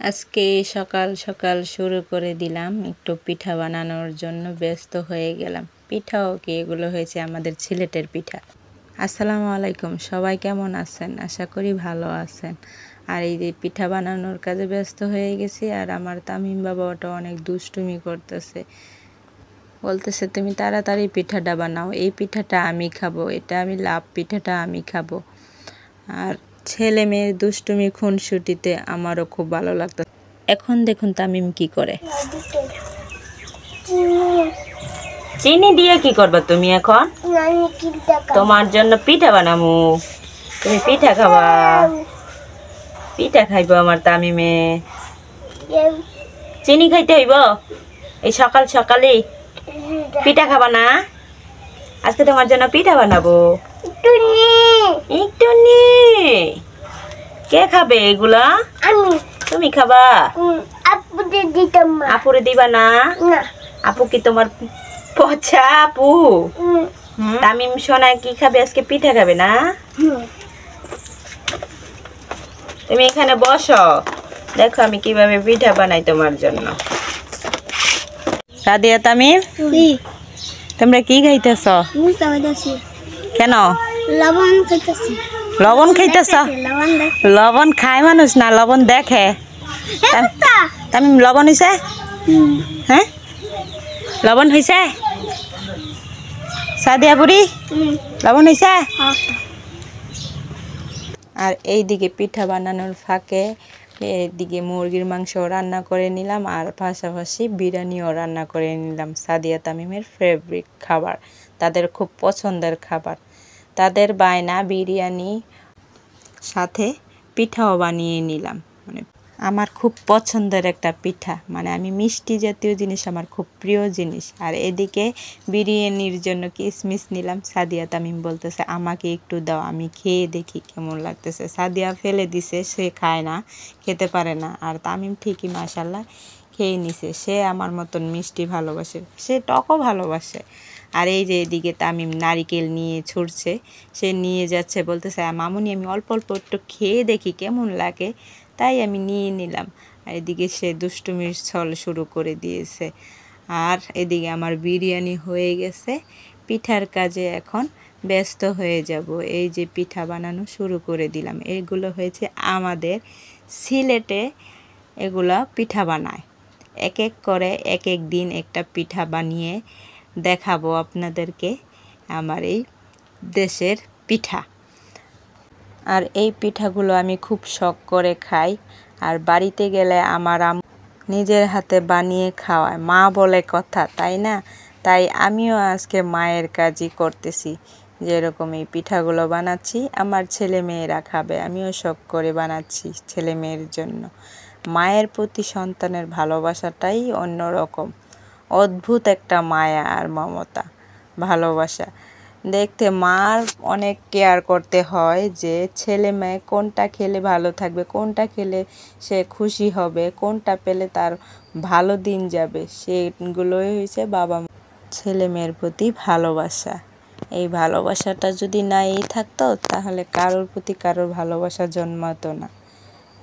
আজকে সকাল সকাল শুরু করে দিলাম, একটু পিঠা বানানোর জন্য ব্যস্ত হয়ে গেলাম। পিঠাও কি এগুলো হয়েছে আমাদের সিলেটের পিঠা। আসসালামু আলাইকুম, সবাই কেমন আছেন? আশা করি ভালো আছেন। আর এই যে পিঠা বানানোর কাজে ব্যস্ত হয়ে গেছি। আর আমার তামিম বাবাটা অনেক দুষ্টুমি করতেছে, বলতেছে তুমি তাড়াতাড়ি পিঠাটা বানাও, এই পিঠাটা আমি খাবো, এটা আমি লাভ পিঠাটা আমি খাবো। আর ছেলে মেয়ের দুষ্টুমি খুনসুটিতে আমারও খুব ভালো লাগতো। এখন দেখুন তামিম কি করে। চিনি দিয়ে কি করবা তুমি এখন? তোমার জন্য পিঠা বানামু, তুমি পিঠা খাবা। পিঠা খাইব আমার তামিমে। চিনি খাইতে হইব এই সকাল সকালে? পিঠা খাবা না? আজকে তোমার জন্য পিঠা বানাবো। একটু নে। কে খাবে এগুলা? তুমি খাবা? আপুরে দিবা না? আপু কি তোমার পচা আপু? তামিম সোনা কি খাবে আজকে? পিঠা খাবে না? তুমি এখানে বসো, দেখো আমি কিভাবে পিঠা বানাই তোমার জন্য। সাদিয়া, তামিম তোমরা কি খাইতেছ? কেন লবণ খাইতেছি? লবণ খাইতেছ? লবণ খায় মানুষ না, লবণ দেখে। তামিম লবণ হয়েছে? হ্যাঁ লবণ হয়েছে? সাদিয়া বুড়ি লবণ হয়েছে? আর এইদিকে পিঠা বানানোর ফাঁকে এদিকে মুরগির মাংস রান্না করে নিলাম, আর পাশাপাশি বিরিয়ানিও রান্না করে নিলাম। সাদিয়া তামিমের ফেভারিট খাবার, তাদের খুব পছন্দের খাবার। তাদের বায়না বিরিয়ানি, সাথে পিঠাও বানিয়ে নিলাম। মানে আমার খুব পছন্দের একটা পিঠা, মানে আমি মিষ্টি জাতীয় জিনিস আমার খুব প্রিয় জিনিস। আর এদিকে বিরিয়ানির জন্য কিশমিশ নিলাম। সাদিয়া তামিম বলতেছে আমাকে একটু দাও, আমি খেয়ে দেখি কেমন লাগতেছে। সাদিয়া ফেলে দিছে, সে খায় না, খেতে পারে না। আর তামিম ঠিকই মাশাল্লাহ খেয়ে নিছে। সে আমার মতন মিষ্টি ভালোবাসে, সে টকও ভালোবাসে। আর এই যে এদিকে তামিম নারিকেল নিয়ে ছুটছে, সে নিয়ে যাচ্ছে, বলতেছে মামুনি আমি অল্প অল্প একটু খেয়ে দেখি কেমন লাগে, তাই আমি নিয়ে নিলাম। আর এদিকে সে দুষ্টুমির ছল শুরু করে দিয়েছে। আর এদিকে আমার বিরিয়ানি হয়ে গেছে, পিঠার কাজে এখন ব্যস্ত হয়ে যাব। এই যে পিঠা বানানো শুরু করে দিলাম। এগুলো হয়েছে আমাদের সিলেটে, এগুলো পিঠা বানায় এক এক করে, এক এক দিন একটা পিঠা বানিয়ে দেখাবো আপনাদেরকে, আমার এই দেশের পিঠা। আর এই পিঠাগুলো আমি খুব শখ করে খাই। আর বাড়িতে গেলে আমার নিজের হাতে বানিয়ে খাওয়ায়, মা বলে কথা, তাই না? তাই আমিও আজকে মায়ের কাজই করতেছি, যেরকম এই পিঠাগুলো বানাচ্ছি আমার ছেলে মেয়েরা খাবে, আমিও শখ করে বানাচ্ছি ছেলে মেয়ের জন্য। মায়ের প্রতি সন্তানের ভালোবাসাটাই অন্যরকম, অদ্ভুত একটা মায়া আর মমতা, ভালোবাসা। দেখতে মার অনেক কেয়ার করতে হয় যে ছেলে মেয়ে কোনটা খেলে ভালো থাকবে, কোনটা খেলে সে খুশি হবে, কোনটা পেলে তার ভালো দিন যাবে, সেগুলোই হয়েছে বাবা ছেলে মেয়ের প্রতি ভালোবাসা। এই ভালোবাসাটা যদি নাই থাকতো তাহলে কারোর প্রতি কারোর ভালোবাসা জন্মাতো না।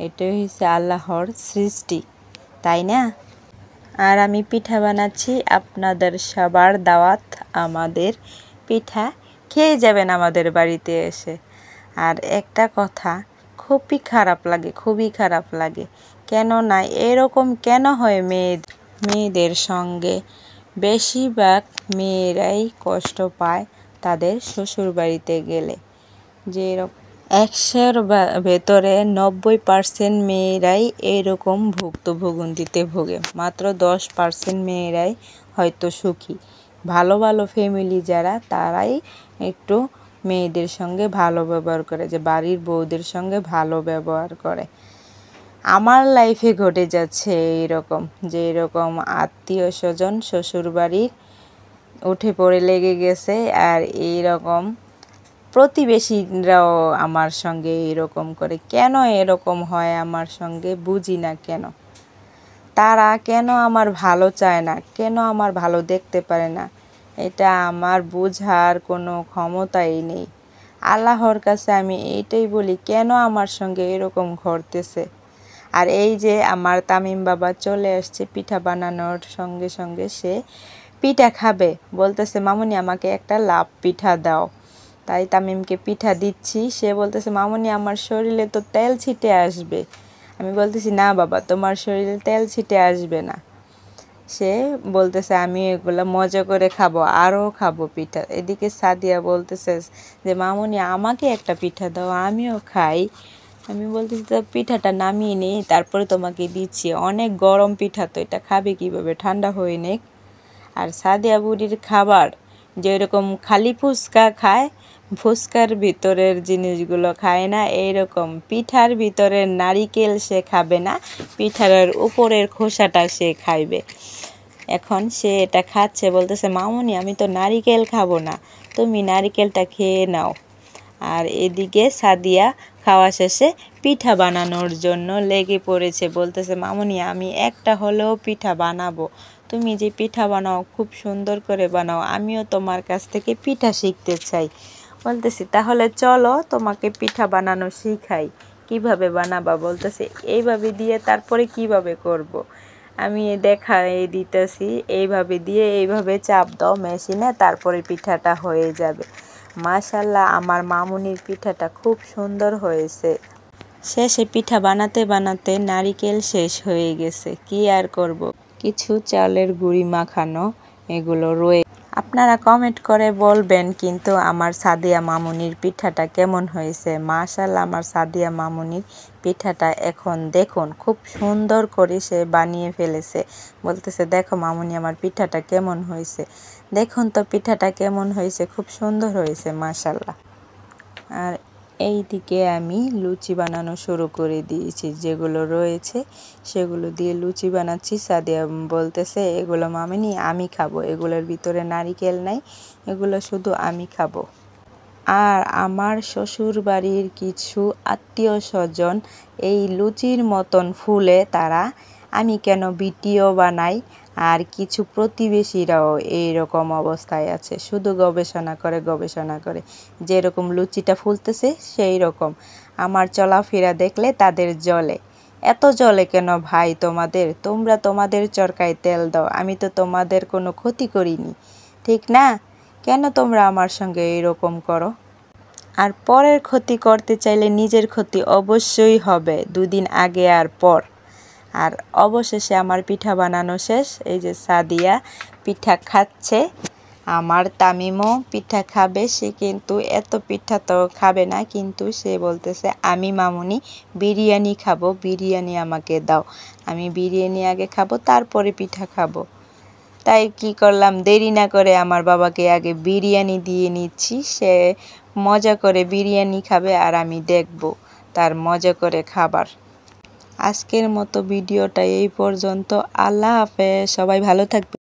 এটাই হচ্ছে আল্লাহর সৃষ্টি, তাই না? আর আমি পিঠা বানাচ্ছি, আপনাদের সবার দাওয়াত, আমাদের পিঠা খেয়ে যাবেন আমাদের বাড়িতে এসে। আর একটা কথা খুবই খারাপ লাগে, খুবই খারাপ লাগে, কেন না এরকম কেন হয় মেয়েদের সঙ্গে? বেশিরভাগ মেয়েরাই কষ্ট পায় তাদের শ্বশুর বাড়িতে গেলে। যে 100-র ভেতরে 90% মেয়েরাই এরকম ভুক্তভোগীতে ভোগে, মাত্র 10% মেয়েরাই হয়তো সুখী। ভালো ভালো ফ্যামিলি যারা, তারাই একটু মেয়েদের সঙ্গে ভালো ব্যবহার করে, যে বাড়ির বউদের সঙ্গে ভালো ব্যবহার করে। আমার লাইফে ঘটে যাচ্ছে এইরকম, যে এরকম আত্মীয় স্বজন শ্বশুরবাড়ির উঠে পড়ে লেগে গেছে। আর এইরকম প্রতিবেশীরাও আমার সঙ্গে এরকম করে। কেন এরকম হয় আমার সঙ্গে বুঝি না কেন। তারা কেন আমার ভালো চায় না, কেন আমার ভালো দেখতে পারে না, এটা আমার বোঝার কোনো ক্ষমতাই নেই। আল্লাহর কাছে আমি এইটাই বলি, কেন আমার সঙ্গে এরকম ঘটতেছে। আর এই যে আমার তামিম বাবা চলে আসছে পিঠা বানানোর সঙ্গে সঙ্গে সে পিঠা খাবে, বলতেছে মামুনি আমাকে একটা লাভ পিঠা দাও। তাই তামিমকে পিঠা দিচ্ছি, সে বলতেছে মামুনি আমার শরীরে তো তেল ছিটে আসবে। আমি বলতেছি না বাবা, তোমার শরীরে তেল ছিটে আসবে না। সে বলতেছে আমি এগুলো মজা করে খাবো, আরও খাবো পিঠা। এদিকে সাদিয়া বলতেছে যে মামুনি আমাকে একটা পিঠা দাও, আমিও খাই। আমি বলতেছি তো পিঠাটা নামিয়ে নিই, তারপরে তোমাকে দিচ্ছি। অনেক গরম পিঠা তো, এটা খাবে কীভাবে, ঠান্ডা হয়ে নেক। আর সাদিয়া বুড়ির খাবার যেরকম খালি ফুচকা খায়, ফুচকার ভিতরের জিনিসগুলো খায় না, এইরকম পিঠার ভিতরের নারিকেল সে খাবে না, পিঠার উপরের খোসাটা সে খাইবে। এখন সে এটা খাচ্ছে, বলতেছে মামুনি আমি তো নারিকেল খাবো না, তুমি নারিকেলটা খেয়ে নাও। আর এদিকে সাদিয়া খাওয়া শেষে পিঠা বানানোর জন্য লেগে পড়েছে, বলতেছে মামুনি আমি একটা হলেও পিঠা বানাবো, তুমি যে পিঠা বানাও খুব সুন্দর করে বানাও, আমিও তোমার কাছ থেকে পিঠা শিখতে চাই। বলতেছি তাহলে চলো তোমাকে পিঠা বানানো শিখাই। কিভাবে বানাবা? বলতেছে এইভাবে দিয়ে তারপরে কিভাবে করব। আমি দেখাই দিতেছি, এইভাবে দিয়ে এইভাবে চাপ দাও মেশিনে, তারপরে পিঠাটা হয়ে যাবে। মাশাল্লাহ আমার মামুনির পিঠাটা খুব সুন্দর হয়েছে। শেষে পিঠা বানাতে বানাতে নারিকেল শেষ হয়ে গেছে, কি আর করব। কিছু চালের গুঁড়ি মাখানো এগুলো রয়ে। আপনারা কমেন্ট করে বলবেন কিন্তু আমার সাদিয়া মামুনির পিঠাটা কেমন হয়েছে। মাশাআল্লাহ আমার সাদিয়া মামুনির পিঠাটা এখন দেখুন খুব সুন্দর করে সে বানিয়ে ফেলেছে। বলতেছে দেখো মামুনি আমার পিঠাটা কেমন হয়েছে, দেখুন তো পিঠাটা কেমন হয়েছে, খুব সুন্দর হয়েছে মাশাআল্লাহ। আর এই দিকে আমি লুচি বানানো শুরু করে দিয়েছি, যেগুলো রয়েছে সেগুলো দিয়ে লুচি বানাচ্ছি। সাদিয়া বলতেছে এগুলো মামুনি আমি খাবো, এগুলোর ভিতরে নারিকেল নাই, এগুলো শুধু আমি খাবো। আর আমার শ্বশুর বাড়ির কিছু আত্মীয় স্বজন এই লুচির মতন ফুলে তারা আমি কেন ভিডিও বানাই, আর কিছু প্রতিবেশীরাও এইরকম অবস্থায় আছে, শুধু গবেষণা করে যেরকম লুচিটা ফুলতেছে সেই রকম আমার চলাফেরা দেখলে তাদের জ্বলে। এত জ্বলে কেন ভাই তোমাদের? তোমরা তোমাদের চরকায় তেল দাও, আমি তো তোমাদের কোনো ক্ষতি করিনি, ঠিক না? কেন তোমরা আমার সঙ্গে এইরকম করো? আর পরের ক্ষতি করতে চাইলে নিজের ক্ষতি অবশ্যই হবে, দুদিন আগে আর পর। আর অবশেষে আমার পিঠা বানানো শেষ। এই যে সাদিয়া পিঠা খাচ্ছে, আমার তামিমও পিঠা খাবে। সে কিন্তু এত পিঠা তো খাবে না, কিন্তু সে বলতেছে আমি মামুনি বিরিয়ানি খাবো, বিরিয়ানি আমাকে দাও, আমি বিরিয়ানি আগে খাবো তারপরে পিঠা খাবো। তাই কি করলাম, দেরি না করে আমার বাবাকে আগে বিরিয়ানি দিয়ে নিচ্ছি। সে মজা করে বিরিয়ানি খাবে আর আমি দেখব তার মজা করে খাবার। আজকের মতো ভিডিওটা এই পর্যন্ত। আল্লাহ হাফেজ, সবাই ভালো থাকবে।